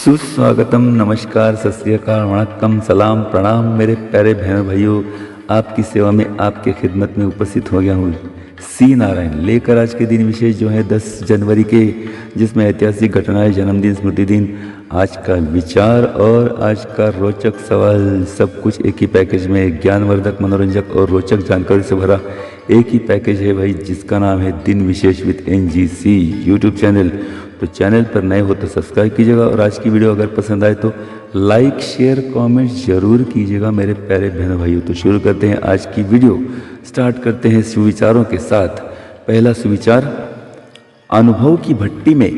सुस्वागतम, नमस्कार, सत श्री अकाल, वणक्कम, सलाम, प्रणाम मेरे प्यारे बहनों भाइयों। आपकी सेवा में, आपके खिदमत में उपस्थित हो गया हूँ सी नारायण लेकर आज के दिन विशेष जो है 10 जनवरी के, जिसमें ऐतिहासिक घटनाएं, जन्मदिन, स्मृति दिन, आज का विचार और आज का रोचक सवाल, सब कुछ एक ही पैकेज में, ज्ञानवर्धक, मनोरंजक और रोचक जानकारी से भरा एक ही पैकेज है भाई, जिसका नाम है दिन विशेष विद NGC यूट्यूब चैनल। तो चैनल पर नए हो तो सब्सक्राइब कीजिएगा और आज की वीडियो अगर पसंद आए तो लाइक, शेयर, कमेंट जरूर कीजिएगा मेरे प्यारे बहनों भाइयों। तो शुरू करते हैं आज की वीडियो। स्टार्ट करते हैं सुविचारों के साथ। पहला सुविचार, अनुभव की भट्टी में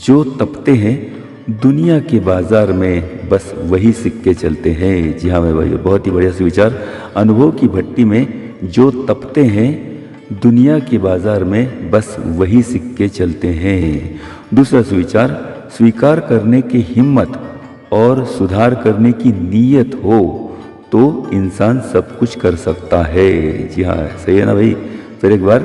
जो तपते हैं, दुनिया के बाजार में बस वही सिक्के चलते हैं। जी हाँ मेरे भाइयों, बहुत ही बढ़िया सुविचार। अनुभव की भट्टी में जो तपते हैं, दुनिया के बाजार में बस वही सिक्के चलते हैं। दूसरा सुविचार, स्वीकार करने की हिम्मत और सुधार करने की नीयत हो तो इंसान सब कुछ कर सकता है। जी हाँ, सही है ना भाई। फिर एक बार,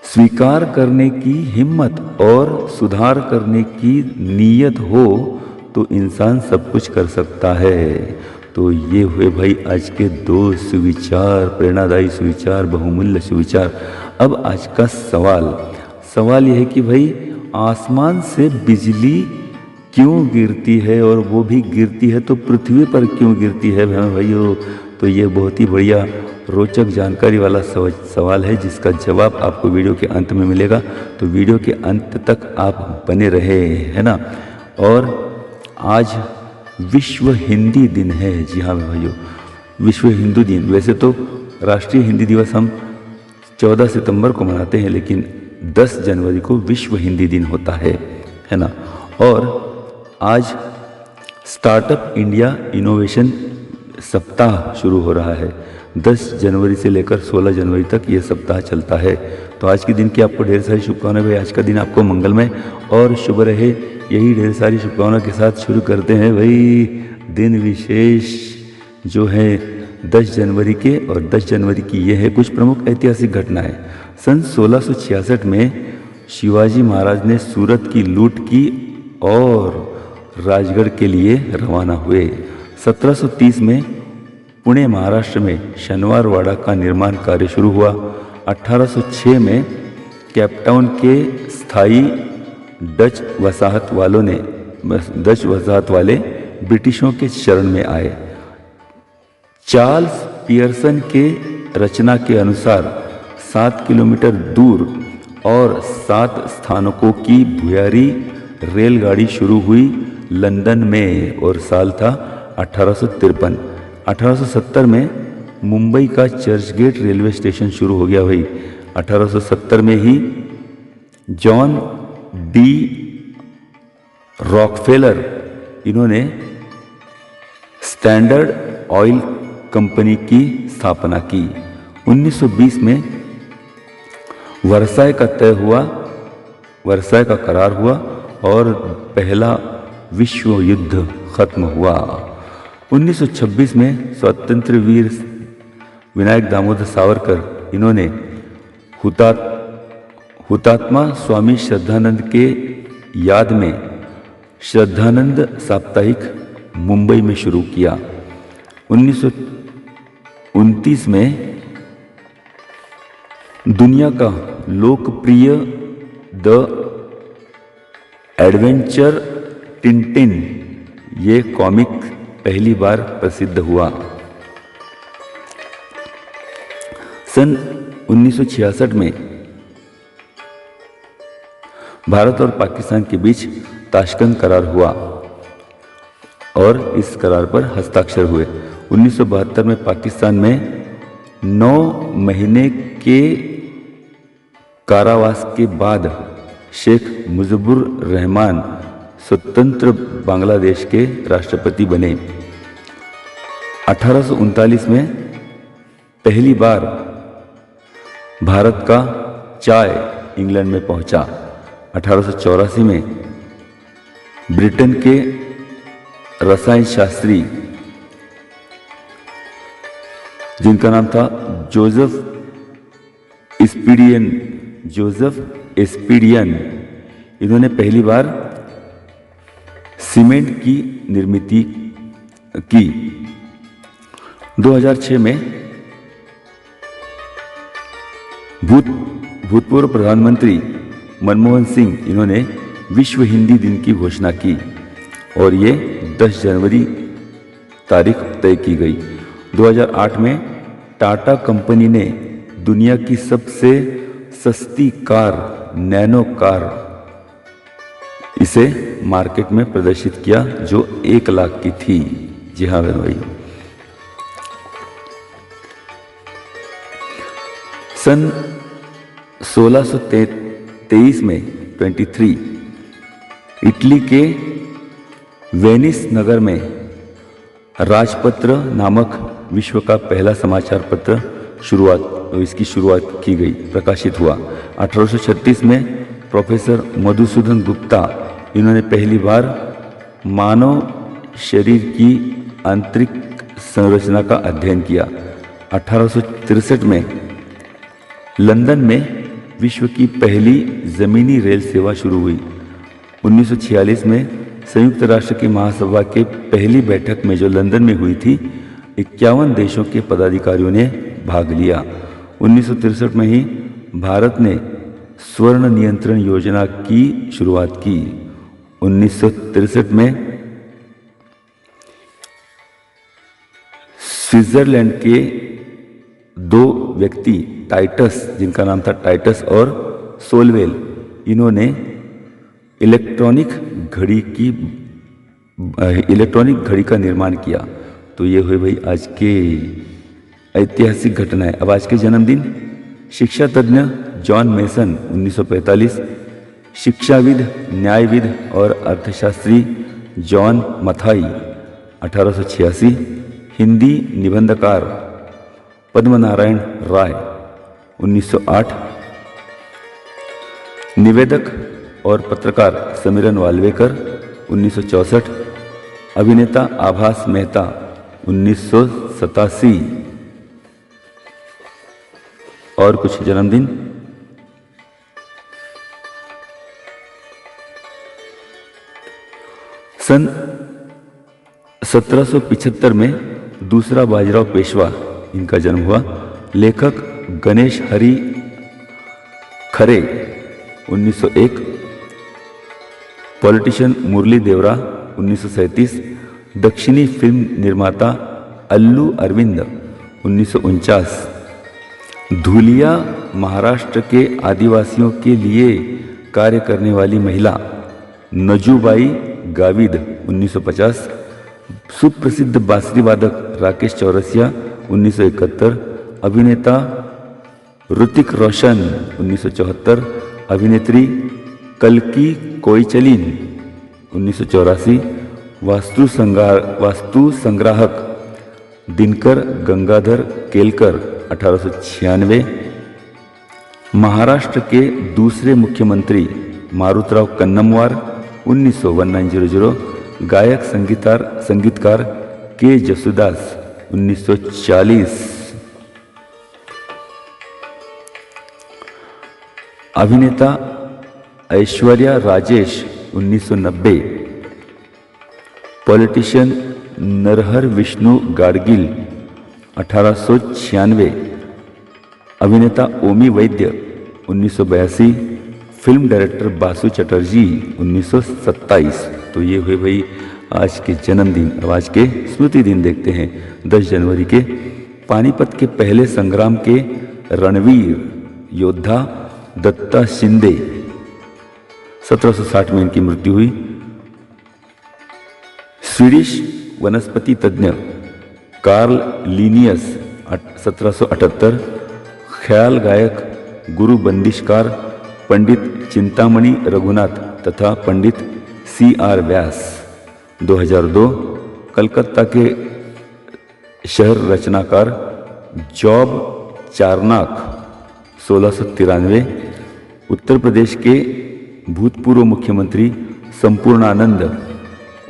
स्वीकार करने की हिम्मत और सुधार करने की नीयत हो तो इंसान सब कुछ कर सकता है। तो ये हुए भाई आज के 2 सुविचार, प्रेरणादायी सुविचार, बहुमूल्य सुविचार। अब आज का सवाल यह है कि भाई आसमान से बिजली क्यों गिरती है, और वो भी गिरती है तो पृथ्वी पर क्यों गिरती है भाइयों। तो ये बहुत ही बढ़िया रोचक जानकारी वाला सवाल है, जिसका जवाब आपको वीडियो के अंत में मिलेगा। तो वीडियो के अंत तक आप बने रहे, है ना। और आज विश्व हिंदी दिन है। जी हाँ भाइयों, विश्व हिंदू दिन। वैसे तो राष्ट्रीय हिंदी दिवस हम 14 सितंबर को मनाते हैं, लेकिन 10 जनवरी को विश्व हिंदी दिन होता है ना। और आज स्टार्टअप इंडिया इनोवेशन सप्ताह शुरू हो रहा है। 10 जनवरी से लेकर 16 जनवरी तक ये सप्ताह चलता है। तो आज के दिन की आपको ढेर सारी शुभकामनाएं भाई। आज का दिन आपको मंगलमय और शुभ रहे, यही ढेर सारी शुभकामनाओं के साथ शुरू करते हैं भाई दिन विशेष जो है 10 जनवरी के। और 10 जनवरी की ये है कुछ प्रमुख ऐतिहासिक घटनाएं। सन 1666 में शिवाजी महाराज ने सूरत की लूट की और राजगढ़ के लिए रवाना हुए। 1730 में पुणे महाराष्ट्र में शनिवारवाड़ा का निर्माण कार्य शुरू हुआ। 1806 में केपटाउन के स्थायी डच वसाहत वाले ब्रिटिशों के शरण में आए। चार्ल्स पियर्सन के रचना के अनुसार 7 किलोमीटर दूर और 7 स्थानकों की भुयारी रेलगाड़ी शुरू हुई लंदन में, और साल था 1853। 1870 में मुंबई का चर्चगेट रेलवे स्टेशन शुरू हो गया भाई। 1870 में ही जॉन डी रॉकफेलर, इन्होंने स्टैंडर्ड ऑयल कंपनी की स्थापना की। 1920 में वर्साय का करार हुआ और पहला विश्व युद्ध खत्म हुआ। 1926 में स्वतंत्र वीर विनायक दामोदर सावरकर, इन्होंने हुतात्मा स्वामी श्रद्धानंद के याद में श्रद्धानंद साप्ताहिक मुंबई में शुरू किया। 1929 में दुनिया का लोकप्रिय द एडवेंचर टिंटिन, ये कॉमिक पहली बार प्रसिद्ध हुआ। सन 1966 में भारत और पाकिस्तान के बीच ताशकंद करार हुआ और इस करार पर हस्ताक्षर हुए। 1972 में पाकिस्तान में 9 महीने के कारावास के बाद शेख मुजीबुर रहमान स्वतंत्र बांग्लादेश के राष्ट्रपति बने। 1839 में पहली बार भारत का चाय इंग्लैंड में पहुंचा। 1884 में ब्रिटेन के रसायन शास्त्री, जिनका नाम था जोसेफ एस्पिडियन, इन्होंने पहली बार सीमेंट की निर्मित की। 2006 में भूतपूर्व प्रधानमंत्री मनमोहन सिंह इन्होंने विश्व हिंदी दिन की घोषणा की और ये 10 जनवरी तारीख तय की गई। 2008 में टाटा कंपनी ने दुनिया की सबसे सस्ती कार नैनो कार इसे मार्केट में प्रदर्शित किया जो 1 लाख की थी। जी हाँ भाई। सन 1623 में 23 इटली के वेनिस नगर में राजपत्र नामक विश्व का पहला समाचार पत्र इसकी शुरुआत की गई, प्रकाशित हुआ। 1836 में प्रोफेसर मधुसूदन गुप्ता इन्होंने पहली बार मानव शरीर की आंतरिक संरचना का अध्ययन किया। 1863 में लंदन में विश्व की पहली जमीनी रेल सेवा शुरू हुई। 1946 में संयुक्त राष्ट्र की महासभा के पहली बैठक में जो लंदन में हुई थी 51 देशों के पदाधिकारियों ने भाग लिया। 1963 में ही भारत ने स्वर्ण नियंत्रण योजना की शुरुआत की। 1963 में स्विट्जरलैंड के 2 व्यक्ति टाइटस, जिनका नाम था टाइटस और सोलवेल, इन्होंने इलेक्ट्रॉनिक घड़ी का निर्माण किया। तो ये हुए भाई आज के ऐतिहासिक घटनाएं। अब आज के जन्मदिन शिक्षा तज्ञ जॉन मेसन 1945, शिक्षाविद, न्यायविद और अर्थशास्त्री जॉन मथाई 1886, हिंदी निबंधकार पद्मनारायण राय 1908, निवेदक और पत्रकार समीरन वाल्वेकर 1964, अभिनेता आभास मेहता 1987। और कुछ जन्मदिन सन 1775 में दूसरा बाजीराव पेशवा इनका जन्म हुआ। लेखक गणेश हरि खरे 1901, पॉलिटिशियन मुरली देवरा 1937, दक्षिणी फिल्म निर्माता अल्लू अरविंद 1949, धुलिया महाराष्ट्र के आदिवासियों के लिए कार्य करने वाली महिला नजूबाई गाविद 1950, सुप्रसिद्ध बांसुरी वादक राकेश चौरसिया 1971, अभिनेता ऋतिक रोशन 1974, अभिनेत्री कल्की कोइचलिन 1984, वास्तु संग्राहक दिनकर गंगाधर केलकर 1896, महाराष्ट्र के दूसरे मुख्यमंत्री मारुतराव कन्नमवार 1900, गायक संगीतकार के जसुदास 1940, अभिनेता ऐश्वर्या राजेश 1990, पॉलिटिशियन नरहर विष्णु गाडगिल 1896, अभिनेता ओमी वैद्य 1982, फिल्म डायरेक्टर बासु चटर्जी 1927। तो ये हुए भाई आज के जन्मदिन। अब आज के स्मृति दिन देखते हैं। 10 जनवरी के पानीपत के पहले संग्राम के रणवीर योद्धा दत्ता शिंदे 1760 में इनकी मृत्यु हुई। स्वीडिश वनस्पति तज्ञ कार्ल लिनियस 1778, ख्याल गायक गुरु बंदिशकार पंडित चिंतामणि रघुनाथ तथा पंडित CR व्यास 2002, कलकत्ता के शहर रचनाकार जॉब चारनाक 1693, उत्तर प्रदेश के भूतपूर्व मुख्यमंत्री संपूर्णानंद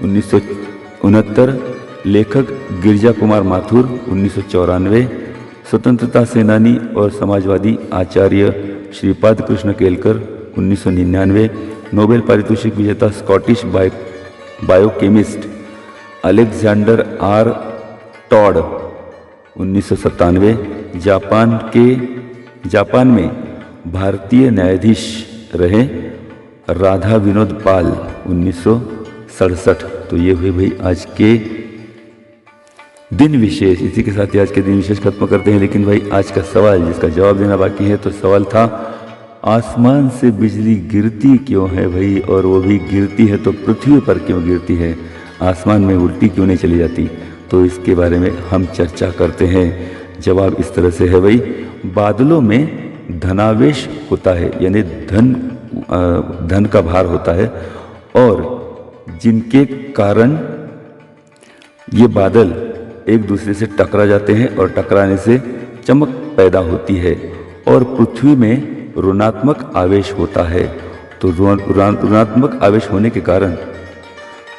1969, लेखक गिरजा कुमार माथुर 1994, स्वतंत्रता सेनानी और समाजवादी आचार्य श्रीपाद कृष्ण केलकर 1999, नोबेल पारितोषिक विजेता Scottish biochemist Alexander R Todd 1997, Japan में भारतीय न्यायाधीश रहे राधा विनोद पाल 1967। तो ये हुए भाई आज के दिन विशेष। इसी के साथ ही आज के दिन विशेष खत्म करते हैं। लेकिन भाई आज का सवाल जिसका जवाब देना बाकी है, तो सवाल था आसमान से बिजली गिरती क्यों है भाई, और वो भी गिरती है तो पृथ्वी पर क्यों गिरती है, आसमान में उल्टी क्यों नहीं चली जाती। तो इसके बारे में हम चर्चा करते हैं। जवाब इस तरह से है भाई, बादलों में धनावेश होता है, यानी धन का भार होता है, और जिनके कारण ये बादल एक दूसरे से टकरा जाते हैं और टकराने से चमक पैदा होती है, और पृथ्वी में ऋणात्मक आवेश होता है। तो ऋणात्मक आवेश होने के कारण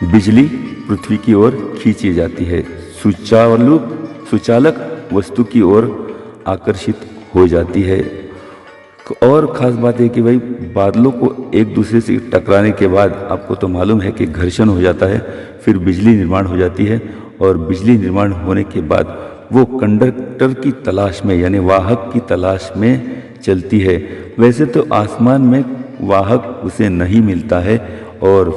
बिजली पृथ्वी की ओर खींची जाती है, सुचालक वस्तु की ओर आकर्षित हो जाती है। और ख़ास बात है कि भाई बादलों को एक दूसरे से टकराने के बाद आपको तो मालूम है कि घर्षण हो जाता है, फिर बिजली निर्माण हो जाती है, और बिजली निर्माण होने के बाद वो कंडक्टर की तलाश में, यानी वाहक की तलाश में चलती है। वैसे तो आसमान में वाहक उसे नहीं मिलता है, और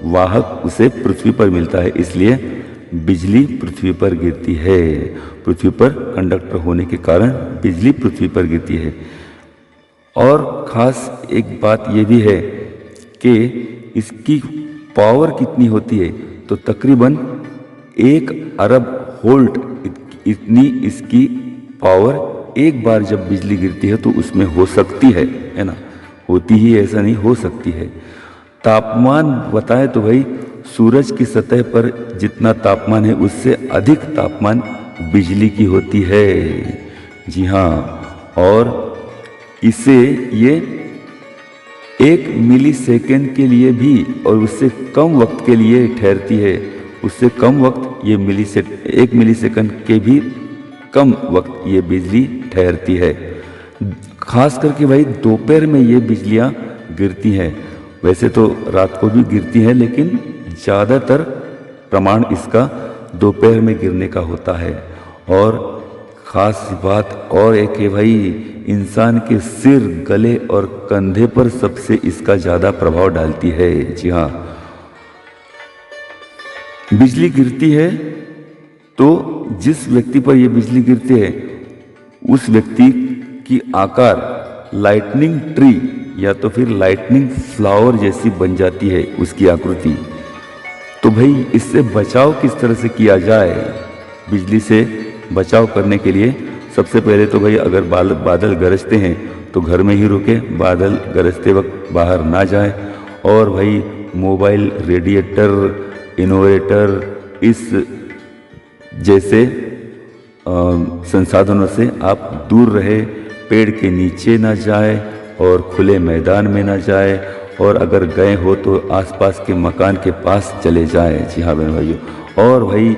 वाहक उसे पृथ्वी पर मिलता है, इसलिए बिजली पृथ्वी पर गिरती है। पृथ्वी पर कंडक्टर होने के कारण बिजली पृथ्वी पर गिरती है। और ख़ास एक बात ये भी है कि इसकी पावर कितनी होती है, तो तकरीबन 1 अरब वोल्ट इतनी इसकी पावर एक बार जब बिजली गिरती है तो उसमें हो सकती है ना, होती ही ऐसा नहीं, हो सकती है। तापमान बताएं तो भाई सूरज की सतह पर जितना तापमान है उससे अधिक तापमान बिजली की होती है। जी हाँ, और इसे ये 1 मिलीसेकंड के लिए भी और उससे कम वक्त के लिए ठहरती है। उससे कम वक्त ये 1 मिलीसेकंड के भी कम वक्त ये बिजली ठहरती है। खास करके भाई दोपहर में ये बिजलियाँ गिरती हैं। वैसे तो रात को भी गिरती हैं, लेकिन ज़्यादातर प्रमाण इसका दोपहर में गिरने का होता है। और ख़ास बात और एक है भाई, इंसान के सिर, गले और कंधे पर सबसे इसका ज़्यादा प्रभाव डालती है। जी हाँ, बिजली गिरती है तो जिस व्यक्ति पर यह बिजली गिरती है उस व्यक्ति की आकार लाइटनिंग ट्री या तो फिर लाइटनिंग फ्लावर जैसी बन जाती है उसकी आकृति। तो भाई इससे बचाव किस तरह से किया जाए, बिजली से बचाव करने के लिए सबसे पहले तो भाई अगर बादल गरजते हैं तो घर में ही रुके, बादल गरजते वक्त बाहर ना जाए। और भाई मोबाइल, रेडिएटर, इन्वर्टर इस जैसे संसाधनों से आप दूर रहे, पेड़ के नीचे ना जाए और खुले मैदान में ना जाए, और अगर गए हो तो आसपास के मकान के पास चले जाएं। जी हाँ बहन भाइयों। और भाई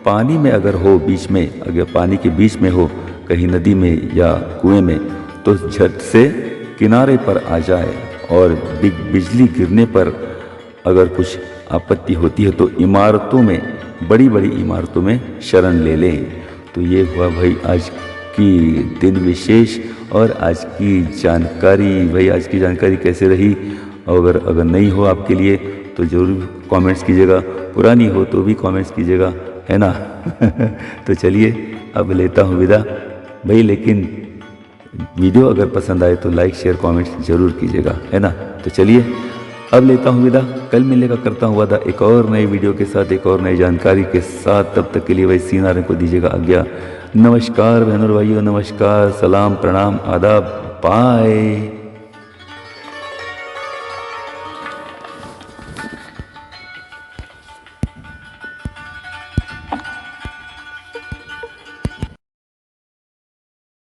पानी में अगर हो, बीच में अगर पानी के बीच में हो, कहीं नदी में या कुएं में, तो झट से किनारे पर आ जाए। और बिजली गिरने पर अगर कुछ आपत्ति होती है तो इमारतों में, बड़ी बड़ी इमारतों में शरण ले लें। तो ये हुआ भाई आज की दिन विशेष और आज की जानकारी। भाई आज की जानकारी कैसे रही, अगर नहीं हो आपके लिए तो ज़रूर कमेंट्स कीजिएगा, पुरानी हो तो भी कमेंट्स कीजिएगा, है ना। तो चलिए अब लेता हूँ विदा भाई, लेकिन वीडियो अगर पसंद आए तो लाइक शेयर कमेंट्स ज़रूर कीजिएगा, है ना। तो चलिए अब लेता हूँ विदा, कल मिलने का करता हूँ वादा एक और नई वीडियो के साथ, एक और नई जानकारी के साथ। तब तक के लिए भाई सीनारे को दीजिएगा आज्ञा। नमस्कार बहनों और भाइयों, नमस्कार, सलाम, प्रणाम, आदाब, बाय।